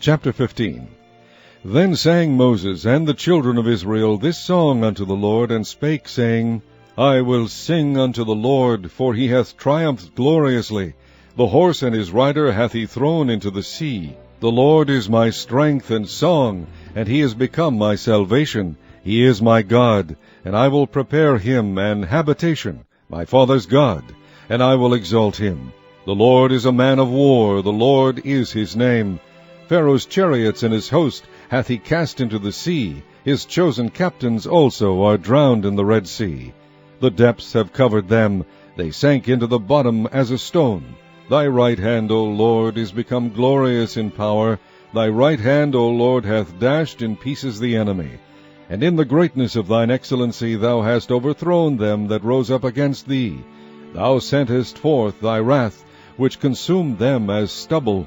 Chapter 15. Then sang Moses and the children of Israel this song unto the Lord, and spake, saying, I will sing unto the Lord, for he hath triumphed gloriously. The horse and his rider hath he thrown into the sea. The Lord is my strength and song, and he is become my salvation. He is my God, and I will prepare him an habitation, my father's God, and I will exalt him. The Lord is a man of war, the Lord is his name. Pharaoh's chariots and his host hath he cast into the sea. His chosen captains also are drowned in the Red Sea. The depths have covered them. They sank into the bottom as a stone. Thy right hand, O Lord, is become glorious in power. Thy right hand, O Lord, hath dashed in pieces the enemy. And in the greatness of thine excellency thou hast overthrown them that rose up against thee. Thou sentest forth thy wrath, which consumed them as stubble.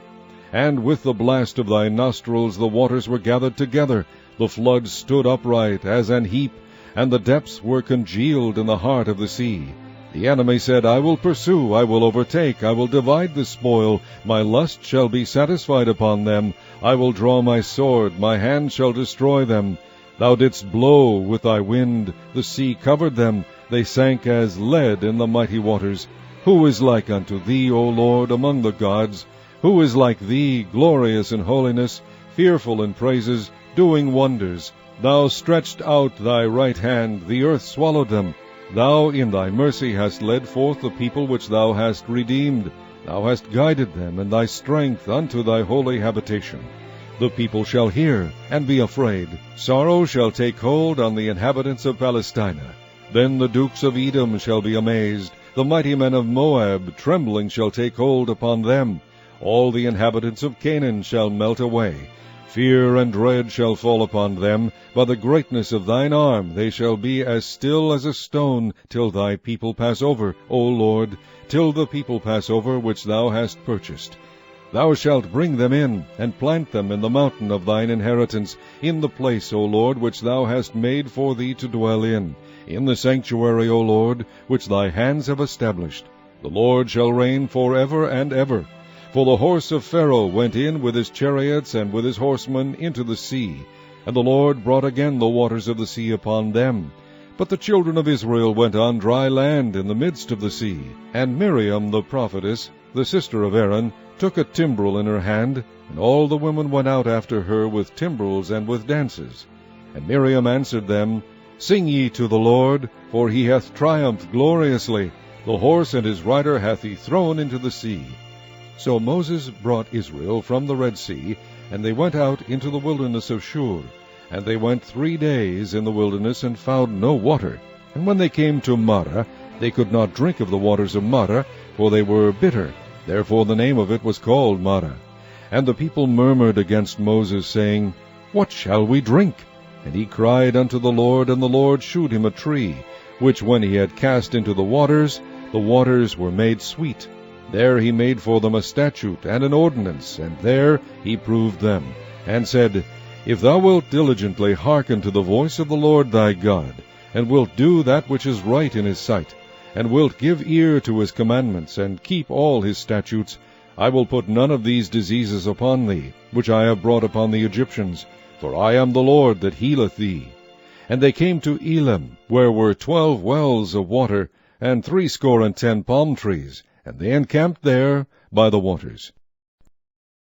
And with the blast of thy nostrils the waters were gathered together. The floods stood upright as an heap, and the depths were congealed in the heart of the sea. The enemy said, I will pursue, I will overtake, I will divide the spoil. My lust shall be satisfied upon them. I will draw my sword, my hand shall destroy them. Thou didst blow with thy wind, the sea covered them. They sank as lead in the mighty waters. Who is like unto thee, O Lord, among the gods? Who is like thee, glorious in holiness, fearful in praises, doing wonders? Thou stretched out thy right hand, the earth swallowed them. Thou in thy mercy hast led forth the people which thou hast redeemed. Thou hast guided them in thy strength unto thy holy habitation. The people shall hear, and be afraid. Sorrow shall take hold on the inhabitants of Palestina. Then the dukes of Edom shall be amazed. The mighty men of Moab, trembling, shall take hold upon them. All the inhabitants of Canaan shall melt away. Fear and dread shall fall upon them. By the greatness of thine arm they shall be as still as a stone, till thy people pass over, O Lord, till the people pass over which thou hast purchased. Thou shalt bring them in, and plant them in the mountain of thine inheritance, in the place, O Lord, which thou hast made for thee to dwell in the sanctuary, O Lord, which thy hands have established. The Lord shall reign forever and ever. For the horse of Pharaoh went in with his chariots and with his horsemen into the sea, and the Lord brought again the waters of the sea upon them. But the children of Israel went on dry land in the midst of the sea. And Miriam the prophetess, the sister of Aaron, took a timbrel in her hand, and all the women went out after her with timbrels and with dances. And Miriam answered them, Sing ye to the Lord, for he hath triumphed gloriously. The horse and his rider hath he thrown into the sea. So Moses brought Israel from the Red Sea, and they went out into the wilderness of Shur. And they went 3 days in the wilderness, and found no water. And when they came to Marah, they could not drink of the waters of Marah, for they were bitter. Therefore the name of it was called Marah. And the people murmured against Moses, saying, What shall we drink? And he cried unto the Lord, and the Lord shewed him a tree, which when he had cast into the waters were made sweet. There he made for them a statute and an ordinance, and there he proved them, and said, If thou wilt diligently hearken to the voice of the Lord thy God, and wilt do that which is right in his sight, and wilt give ear to his commandments, and keep all his statutes, I will put none of these diseases upon thee, which I have brought upon the Egyptians, for I am the Lord that healeth thee. And they came to Elim, where were 12 wells of water, and 70 palm trees, and they encamped there by the waters.